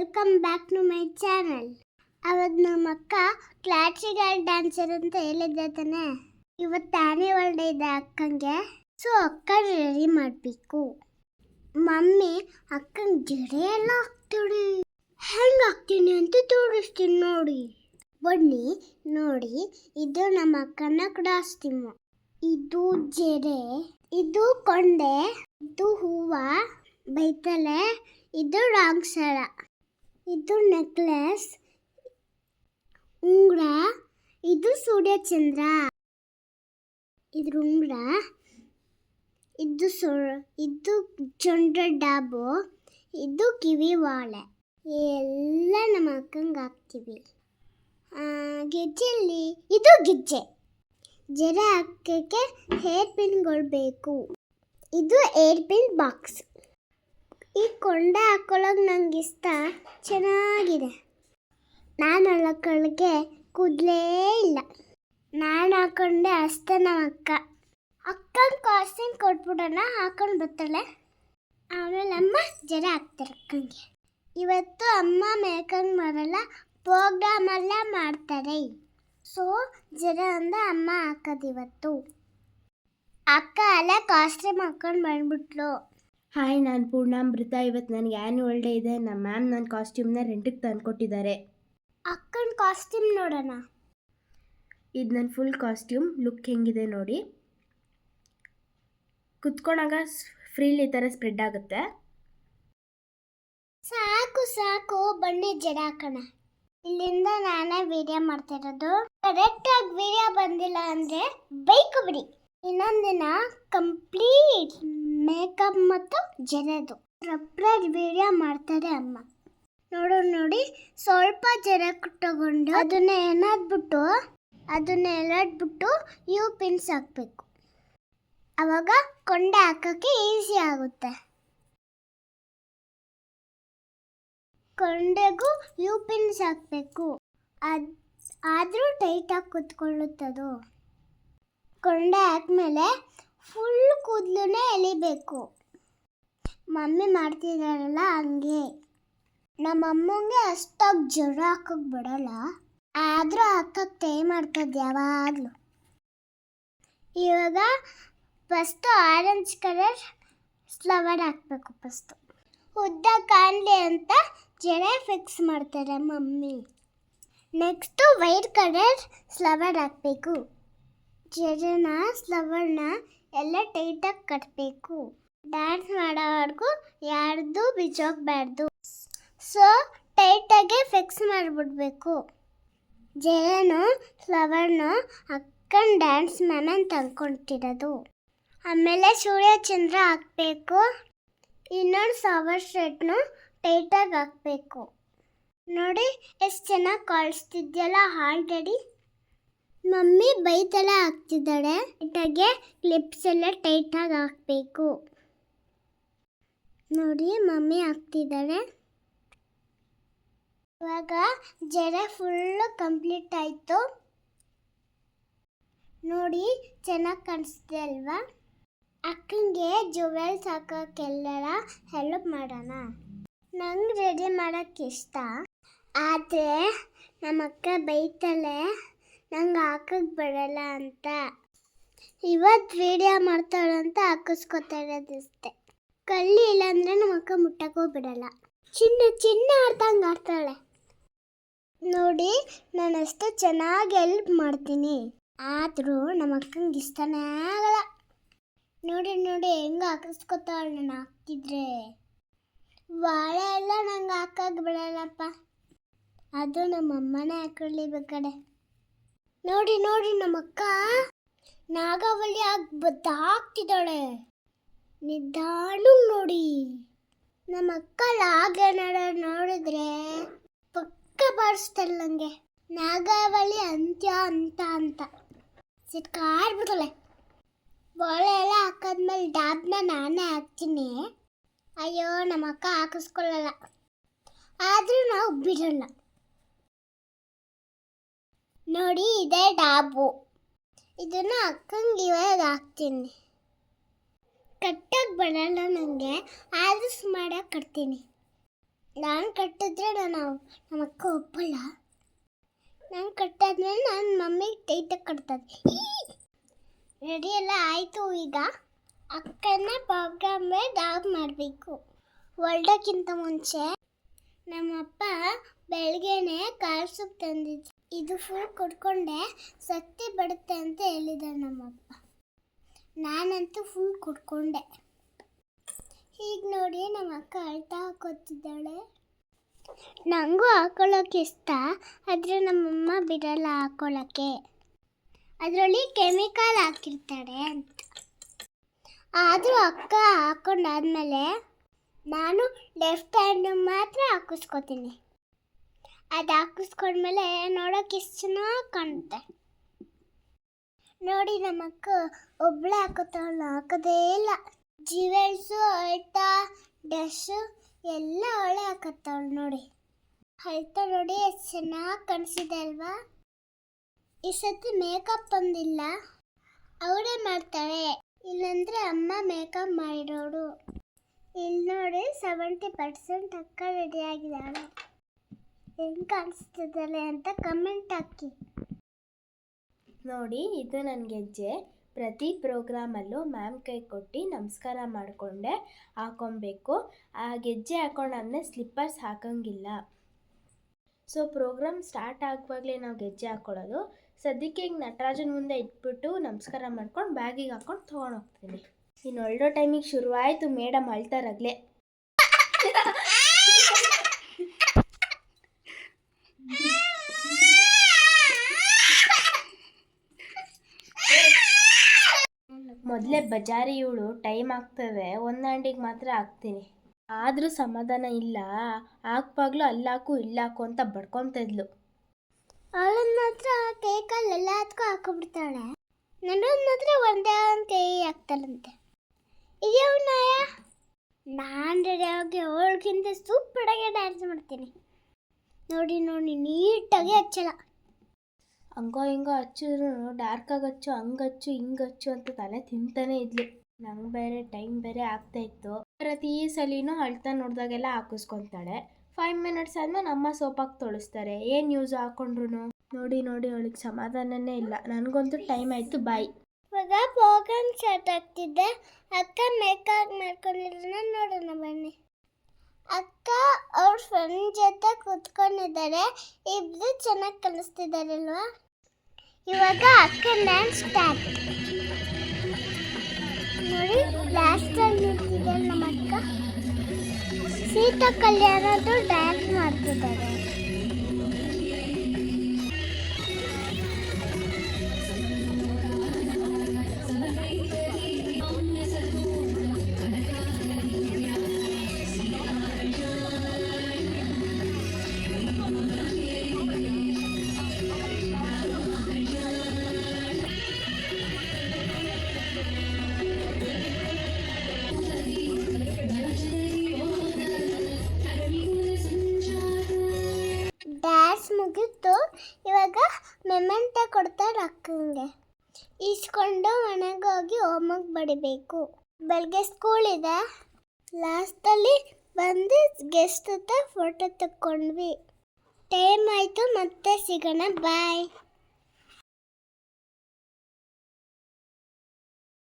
Welcome back to my channel. ಅವತ್ತು ನಮ್ಮ ಅಕ್ಕ ಕ್ಲಾಸಿಕಲ್ ಡ್ಯಾನ್ಸರ್ ಅಂತ ಹೇಳಿದ್ದೆ ತಾನೆ. ಇವತ್ತು ಆನ್ಯುವಲ್ ಡೇ ಇದೆ ಅಕ್ಕಂಗೆ. ಸೊ ಅಕ್ಕ ರೆಡಿ ಮಾಡಬೇಕು. ಮಮ್ಮಿ ಅಕ್ಕನ ಜಡೆ ಎಲ್ಲ ಹಾಕ್ತಾಳೆ. ಹೆಂಗೆ ಹಾಕ್ತೀನಿ ಅಂತ ತೋರಿಸ್ತೀನಿ ನೋಡಿ. ಬನ್ನಿ ನೋಡಿ, ಇದು ನಮ್ಮ ಅಕ್ಕನ ಕಾಸ್ಟ್ಯೂಮ್. ಇದು ಜಡೆ, ಇದು ಕೊಂಡೆ, ಇದು ಹೂವ, ಬೈತಲೆ, ಇದು ರಾಂಗ್ ಸರ, ಇದು ನೆಕ್ಲೆಸ್, ಉಂಗುರ, ಇದು ಸೂರ್ಯಚಂದ್ರ, ಇದು ಉಂಗುರ, ಇದು ಚಂದ್ರ ಡಾಬು, ಇದು ಕಿವಿ ವಾಳೆ. ಎಲ್ಲ ನಮ್ಮ ಅಕ್ಕಂಗೆ ಹಾಕ್ತೀವಿ. ಗೆಜ್ಜೆಯಲ್ಲಿ ಇದು ಗೆಜ್ಜೆ. ಜಡೆ ಹಾಕೋಕ್ಕೆ ಹೇರ್ ಪಿನ್ಗಳು ಬೇಕು. ಇದು ಏರ್ ಪಿನ್ ಬಾಕ್ಸ್. ಈ ಕೊಂಡೆ ಹಾಕೊಳ್ಳೋಕೆ ನಂಗೆ ಇಷ್ಟ, ಚೆನ್ನಾಗಿದೆ. ನಾನು ಹಾಕೊಳ್ಳೋಕ್ಕೆ ಕೂದಲೇ ಇಲ್ಲ. ನಾನು ಹಾಕೊಂಡೆ ಅಷ್ಟೇ. ನಮ್ಮ ಅಕ್ಕನ ಕಾಸ್ಟ್ಯೂಮ್ ಕೊಟ್ಬಿಡೋಣ, ಹಾಕೊಂಡು ಬರ್ತಾಳೆ. ಆಮೇಲೆ ಅಮ್ಮ ಜಡೆ ಹಾಕ್ತಾರೆ ಅಕ್ಕಂಗೆ. ಇವತ್ತು ಅಮ್ಮ ಮೇಕಪ್ ಮಾಡಲ್ಲ, ಪ್ರೋಗ್ರಾಮೆಲ್ಲ ಮಾಡ್ತಾರೆ. ಸೊ ಜಡೆ ಅಂದರೆ ಅಮ್ಮ ಹಾಕೋದು ಇವತ್ತು. ಅಕ್ಕ ಅಲ್ಲ ಕಾಸ್ಟ್ಯೂಮ್ ಹಾಕೊಂಡು ಬಂದ್ಬಿಟ್ಲು. ಹಾಯ್, ನಾನು ಪೂರ್ಣಾಮೃತ. ಇವತ್ತು ನನಗೆ ಆ್ಯನ್ಯುವಲ್ ಡೇ ಇದೆ. ನಮ್ಮ ಮ್ಯಾಮ್ ನನ್ನ ಕಾಸ್ಟ್ಯೂಮ್ನ ರೆಂಟಿಗೆ ತಂದುಕೊಟ್ಟಿದ್ದಾರೆ. ಅಕ್ಕನ ಕಾಸ್ಟ್ಯೂಮ್ ನೋಡೋಣ. ಇದು ನನ್ನ ಫುಲ್ ಕಾಸ್ಟ್ಯೂಮ್. ಲುಕ್ ಹೆಂಗಿದೆ ನೋಡಿ. ಕುತ್ಕೊಂಡಾಗ ಫ್ರೀಲಿ ಈ ಥರ ಸ್ಪ್ರೆಡ್ ಆಗುತ್ತೆ. ಸಾಕು ಬನ್ನಿ ಜಡೆ ಹಾಕೋಣ. ಇಲ್ಲಿಂದ ನಾನೇ ವಿಡಿಯೋ ಮಾಡ್ತಿರೋದು. ಕರೆಕ್ಟಾಗಿ ವಿಡಿಯೋ ಬಂದಿಲ್ಲ ಅಂದರೆ ಬೈಕ್ ಬಿಡಿ. ಇನ್ನೊಂದಿನ ಕಂಪ್ಲೀಟ್ ಮೇಕಪ್ ಮತ್ತು ಜಡೆದು ಸಪ್ರೇಟ್ ವಿಡಿಯೋ ಮಾಡ್ತಾರೆ ಅಮ್ಮ. ನೋಡಿ, ಸ್ವಲ್ಪ ಜಡೆ ತಗೊಂಡು ಅದನ್ನ ಎಳೆದ್ಬಿಟ್ಟು ಯು ಪಿನ್ಸ್ ಹಾಕಬೇಕು. ಆವಾಗ ಕೊಂಡೆ ಹಾಕೋಕ್ಕೆ ಈಸಿ ಆಗುತ್ತೆ. ಕೊಂಡೆಗೂ ಯು ಪಿನ್ಸ್ ಹಾಕಬೇಕು. ಆದರೂ ಟೈಟಾಗಿ ಕುತ್ಕೊಳ್ಳುತ್ತದು. ಕೊಂಡೆ ಹಾಕ್ಮೇಲೆ ಫುಲ್ ಕೂದಲನ್ನೇ ಎಳಿಬೇಕು. ಮಮ್ಮಿ ಮಾಡ್ತಿದ್ದಾರಲ್ಲ ಹಂಗೆ. ನಮ್ಮಮ್ಮಂಗೆ ಅಷ್ಟಾಗಿ ಜಡ ಹಾಕೋಕ್ಕೆ ಬಿಡಲ್ಲ, ಆದರೂ ಹಾಕೋಕ್ಕೆ ಟ್ರೈ ಮಾಡ್ತದೆ ಯಾವಾಗಲೂ. ಇವಾಗ ಫಸ್ಟು ಆರೆಂಜ್ ಕಲರ್ ಫ್ಲವರ್ ಹಾಕಬೇಕು. ಫಸ್ಟು ಉದ್ದ ಕಾಣಲಿ ಅಂತ ಜಡೆ ಫಿಕ್ಸ್ ಮಾಡ್ತಾರೆ mummy. Next white colour flower ಹಾಕಬೇಕು. ಜಡೆನ ಫ್ಲವರ್ನ ಎಲ್ಲ ಟೈಟಾಗಿ ಕಟ್ಟಬೇಕು. ಡ್ಯಾನ್ಸ್ ಮಾಡೋವರೆಗೂ ಯಾರ್ದು ಬಿಚ್ಚೋಗ್ಬಾರ್ದು. So ಟೈಟಾಗೆ fix ಮಾಡಿಬಿಡ್ಬೇಕು. ಜಡೆನೂ ಫ್ಲವರ್ನು ಹಾಕೊಂಡು ಡ್ಯಾನ್ಸ್ ಮ್ಯಾಮನ್ ತಂದ್ಕೊತಿರೋದು. ಆಮೇಲೆ ಸೂರ್ಯಚಂದ್ರ ಹಾಕಬೇಕು. ಇನ್ನೊಂದು ಫ್ಲವರ್ ಶೇಟ್ನು ಟೈಟಾಗಿ ಹಾಕಬೇಕು. ನೋಡಿ ಎಷ್ಟು ಚೆನ್ನಾಗಿ ಕಾಣಿಸ್ತಿದೆಯಲ್ಲ ಆಲ್ರೆಡಿ. ಮಮ್ಮಿ ಬೈತೆಲ್ಲ ಹಾಕ್ತಿದ್ದಾಳೆ. ಟೈಟಾಗೆ ಕ್ಲಿಪ್ಸ್ ಎಲ್ಲ ಟೈಟಾಗಿ ಹಾಕಬೇಕು. ನೋಡಿ ಮಮ್ಮಿ ಹಾಕ್ತಿದ್ದಾಳೆ. ಇವಾಗ ಜಡೆ ಫುಲ್ಲು ಕಂಪ್ಲೀಟ್ ಆಯಿತು. ನೋಡಿ ಚೆನ್ನಾಗಿ ಕಾಣಿಸ್ತಿದೆ ಅಲ್ವಾ. ಅಕ್ಕಂಗೆ ಜುವೆಲ್ಸ್ ಹಾಕೋಕ್ಕೆಲ್ಲರ ಹೆಲ್ಪ್ ಮಾಡೋಣ. ನಂಗೆ ರೆಡಿ ಮಾಡೋಕ್ಕೆ ಇಷ್ಟ, ಆದರೆ ನಮ್ಮ ಅಕ್ಕ ಬೈತಾಳೆ ನಂಗೆ ಹಾಕೋಕ್ಕೆ ಬರಲ್ಲ ಅಂತ. ಇವತ್ತು ವಿಡಿಯೋ ಮಾಡ್ತಾಳಂತ ಹಾಕಿಸ್ಕೊತಾ ಇರೋದಷ್ಟೆ. ಕಳ್ಳಿ ಇಲ್ಲಾಂದರೆ ನಮ್ಮ ಅಕ್ಕ ಮುಟ್ಟಕ್ಕೂ ಬಿಡಲ್ಲ. ಚಿನ್ನ ಆಡ್ದಂಗೆ ಆಡ್ತಾಳೆ. ನೋಡಿ ನಾನು ಅಷ್ಟು ಚೆನ್ನಾಗಿ ಹೆಲ್ಪ್ ಮಾಡ್ತೀನಿ, ಆದರೂ ನಮ್ಮ ಅಕ್ಕಂಗೆ ಇಷ್ಟನೇ ಆಗಲ್ಲ. ನೋಡಿ ಹೆಂಗೆ ಹಾಕಿಸ್ಕೊತಾಳೆ. ನಾನು ಹಾಕ್ತಿದ್ರೆ ವಾಳೆ ಎಲ್ಲ ನಂಗೆ ಹಾಕಕ್ಕೆ ಬಿಡಲ್ಲಪ್ಪ. ಅದು ನಮ್ಮ ಅಮ್ಮನೇ ಹಾಕೊಳ್ಳಿ ಬೇಕಾರೆ. ನೋಡಿ ನಮ್ಮ ಅಕ್ಕ ನಾಗವಲ್ಲಿ ಹಾಕ್ತಿದ್ದಾಳೆ. ನಿಧಾನ ನೋಡಿ. ನಮ್ಮ ಅಕ್ಕ ಲಾಗೇನಾರ ನೋಡಿದ್ರೆ ಪಕ್ಕ ಬಾರಿಸ್ತಾಳೆ ನನಗೆ. ನಾಗವಲ್ಲಿ ಅಂತ್ಯ ಅಂತ ಸಿಟ್ಕಾಡ್ಬಿಡ್ತಾಳೆ. ಬಾಳೆ ಎಲ್ಲ ಹಾಕಿದ್ಮೇಲೆ ಡಾಬ್ನ ನಾನೇ ಹಾಕ್ತೀನಿ. ಅಯ್ಯೋ ನಮ್ಮ ಅಕ್ಕ ಹಾಕಿಸ್ಕೊಳ್ಳಲ್ಲ, ಆದರೂ ನಾವು ಬಿಡಲ್ಲ. ನೋಡಿ ಇದೇ ಡಾಬು. ಇದನ್ನು ಅಕ್ಕಂಗೆ ಇವಾಗ ಹಾಕ್ತೀನಿ. ಕಟ್ಟಕ್ಕೆ ಬರಲ್ಲ ನನಗೆ, ಆದರೂ ಮಾಡಕ್ಕೆ ಕಟ್ತೀನಿ. ನಾನು ಕಟ್ಟಿದ್ರೆ ನಮ್ಮ ಅಕ್ಕ ಒಪ್ಪಲ್ಲ. ನಾನು ಕಟ್ಟಾದ್ಮೇಲೆ ನಾನು ಮಮ್ಮಿಗೆ ಟೈಟಾಗಿ ಕಟ್ತದೆ. ರೆಡಿ ಎಲ್ಲ ಆಯಿತು. ಈಗ ಅಕ್ಕನ ಪ್ರೋಗ್ರಾಮ್ ಡಾಗ್ ಮಾಡಬೇಕು. ಹೊರಡೋಕ್ಕಿಂತ ಮುಂಚೆ ನಮ್ಮಪ್ಪ ಬೆಳಗ್ಗೆನೆ ಕಾಳು ಸೂಪ್ ತಂದಿದ್ದು. ಇದು ಫುಲ್ ಕುಡ್ಕೊಂಡೆ ಶಕ್ತಿ ಬರುತ್ತೆ ಅಂತ ಹೇಳಿದ್ದಾರೆ ನಮ್ಮಪ್ಪ. ನಾನಂತೂ ಫುಲ್ ಕುಡ್ಕೊಂಡೆ. ಈಗ ನೋಡಿ ನಮ್ಮ ಅಕ್ಕ ಅಳ್ತಾ ಹಾಕೋತಿದ್ದಾಳೆ. ನನಗೂ ಹಾಕೊಳ್ಳೋಕೆ ಇಷ್ಟ, ಆದರೆ ನಮ್ಮಮ್ಮ ಬಿಡಲ್ಲ ಹಾಕೊಳ್ಳೋಕ್ಕೆ. ಅದರಲ್ಲಿ ಕೆಮಿಕಲ್ ಹಾಕಿರ್ತಾರೆ ಅಂತ. ಆದರೂ ಅಕ್ಕ ಹಾಕೊಂಡಾದ್ಮೇಲೆ ನಾನು ಲೆಫ್ಟ್ ಹ್ಯಾಂಡ್ ಮಾತ್ರ ಹಾಕಿಸ್ಕೊತೀನಿ. ಅದು ಹಾಕಿಸ್ಕೊಂಡ್ಮೇಲೆ ನೋಡೋಕೆ ಎಷ್ಟು ಚೆನ್ನಾಗಿ ಕಾಣುತ್ತೆ. ನೋಡಿ ನಮ್ಮ ಅಕ್ಕ ಒಬ್ಬಳೇ ಹಾಕೋತಾವಳು, ಹಾಕೋದೇ ಇಲ್ಲ. ಜ್ಯುವೆಲ್ಸು, ಅಳ್ತಾ, ಡ್ರೆಸ್ಸು ಎಲ್ಲ ಅವಳೇ ಹಾಕತ್ತವಳು. ನೋಡಿ ಅಳ್ತಾ ನೋಡಿ ಎಷ್ಟು ಚೆನ್ನಾಗಿ ಕಾಣಿಸಿದೆ ಅಲ್ವಾ. ಈ ಸತಿ ಮೇಕಪ್ ಬಂದಿಲ್ಲ, ಅವಳೇ ಮಾಡ್ತಾಳೆ. ಇಲ್ಲಾಂದರೆ ಅಮ್ಮ ಮೇಕಪ್ ಮಾಡಿರೋಳು. ಇಲ್ಲಿ ನೋಡಿ 70% ಅಕ್ಕ ರೆಡಿ ಆಗಿದ್ದಾಳೆ. ಹೆಂಗೆ ಕಾಣಿಸ್ತಿದ್ದಾಳೆ ಅಂತ ಕಮೆಂಟ್ ಹಾಕಿ. ನೋಡಿ, ಇದು ನನ್ನ ಗೆಜ್ಜೆ. ಪ್ರತಿ ಪ್ರೋಗ್ರಾಮಲ್ಲೂ ಮ್ಯಾಮ್ ಕೈ ಕೊಟ್ಟು ನಮಸ್ಕಾರ ಮಾಡಿಕೊಂಡೆ ಹಾಕೊಬೇಕು. ಆ ಗೆಜ್ಜೆ ಹಾಕೊಂಡಾದ್ಮೇಲೆ ಸ್ಲಿಪ್ಪರ್ಸ್ ಹಾಕೋಂಗಿಲ್ಲ. ಸೊ ಪ್ರೋಗ್ರಾಮ್ ಸ್ಟಾರ್ಟ್ ಆಗುವಾಗಲೇ ನಾವು ಗೆಜ್ಜೆ ಹಾಕ್ಕೊಳ್ಳೋದು. ಸದ್ಯಕ್ಕೆ ಈಗ ನಟರಾಜನ ಮುಂದೆ ಇಟ್ಬಿಟ್ಟು ನಮಸ್ಕಾರ ಮಾಡ್ಕೊಂಡು ಬ್ಯಾಗಿಗೆ ಹಾಕ್ಕೊಂಡು ತೊಗೊಂಡು ಹೋಗ್ತೀನಿ. ಇನ್ನು ಹೊರಡೋ ಟೈಮಿಗೆ ಶುರುವಾಯಿತು ಮೇಡಮ್ ಅಳ್ತಾರಾಗಲೇ. ಮೊದಲೇ ಬಜಾರಿ ಇವಳು, ಟೈಮ್ ಆಗ್ತದೆ ಒಂದಂಡಿಗೆ ಮಾತ್ರ ಹಾಕ್ತೀನಿ. ಆದರೂ ಸಮಾಧಾನ ಇಲ್ಲ. ಹಾಕ್ವಾಗ್ಲೂ ಅಲ್ಲಾಕು ಇಲ್ಲಾಕು ಅಂತ ಬಡ್ಕೊತಿದ್ಲು. ಅವಳನ್ನ ಮಾತ್ರ ಕೇಕಲ್ಲಿ ಎಲ್ಲದಕ್ಕೂ ಹಾಕೊಬಿಡ್ತಾಳೆ. ನನ್ನ ಮಾತ್ರ ಒಂದೇ ಒಂದು ಕೈ ಹಾಕ್ತಾಳಂತೆ. ಇದೇ ನಾಯ. ನಾನು ರೆಡಿಯಾಗಿ ಅವಳಿಗಿಂತ ಸೂಪರಾಗಿ ಡ್ಯಾನ್ಸ್ ಮಾಡ್ತೀನಿ. ನೋಡಿ ನೀಟಾಗಿ ಹಚ್ಚಲ್ಲ. ಹಂಗೋ ಹಿಂಗೋ ಹಚ್ಚಿದ್ರು ಡಾರ್ಕಾಗಿ ಹಚ್ಚು, ಹಂಗಚ್ಚು ಹಿಂಗಚ್ಚು ಅಂತ ತಲೆ ತಿಂತಾನೆ ಇದ್ಲು. ನಂಗೆ ಬೇರೆ ಟೈಮ್ ಬೇರೆ ಆಗ್ತಾಯಿತ್ತು. ಪ್ರತಿ ಸಲಿನೂ ಅಳ್ತಾ ನೋಡಿದಾಗೆಲ್ಲ ಹಾಕಿಸ್ಕೊತಾಳೆ. 5 ಮಿನಿಟ್ಸ್ ಆದಮೇಲೆ ಅಮ್ಮ ಸೋಪಾಗಿ ತೊಳಿಸ್ತಾರೆ. ಏನು ಯೂಸ್ ಹಾಕೊಂಡ್ರು ನೋಡಿ ಅವಳಿಗೆ ಸಮಾಧಾನನೇ ಇಲ್ಲ. ನನಗಂತೂ ಟೈಮ್ ಆಯಿತು. ಬಾಯ್. ಇವಾಗ ಪ್ರೋಗ್ರಾಮ್ ಸ್ಟಾರ್ಟ್ ಆಗ್ತಿದ್ದೆ. ಅಕ್ಕ ಮೇಕಪ್ ಮಾಡ್ಕೊಂಡಿರೋಣ ನೋಡೋಣ ಬನ್ನಿ. ಅಕ್ಕ ಅವ್ರ ಫ್ರೆಂಡ್ ಜೊತೆ ಕೂತ್ಕೊಂಡಿದ್ದಾರೆ. ಇಬ್ರು ಚೆನ್ನಾಗಿ ಕಲಿಸ್ತಿದ್ದಾರಲ್ವಾ. ಇವಾಗ ಅಕ್ಕ ಡ್ಯಾನ್ಸ್ ಸ್ಟಾರ್ಟ್. ನೋಡಿ ಲಾಸ್ಟಲ್ಲಿ ನಿಂತಿದ್ದಾರೆ ನಮ್ಮ ಅಕ್ಕ. ಸೀತಾ ಕಲ್ಯಾಣದ್ದು ಡ್ಯಾನ್ಸ್ ಮಾಡ್ತಿದ್ದಾರೆ. ಡ್ಯಾನ್ಸ್ ಮುಗಿತು. ಇವಾಗ ಮೆಮೆಂಟೋ ಕೊಡ್ತಾರೆ ಅಕ್ಕಂಗೆ. ಇಸ್ಕೊಂಡು ಮನೆಗೆ ಹೋಗಿ ಹೋಮ್ವರ್ಕ್ ಬಡಿಬೇಕು. ಬೆಳಗ್ಗೆ ಸ್ಕೂಲ್ ಇದೆ. ಲಾಸ್ಟಲ್ಲಿ ಬಂದು ಗೆಸ್ಟ್ ಹತ್ರ ಫೋಟೋ ತಕ್ಕೊಂಡ್ವಿ. ಟೈಮ್ ಆಯಿತು, ಮತ್ತೆ ಸಿಗೋಣ. ಬಾಯ್.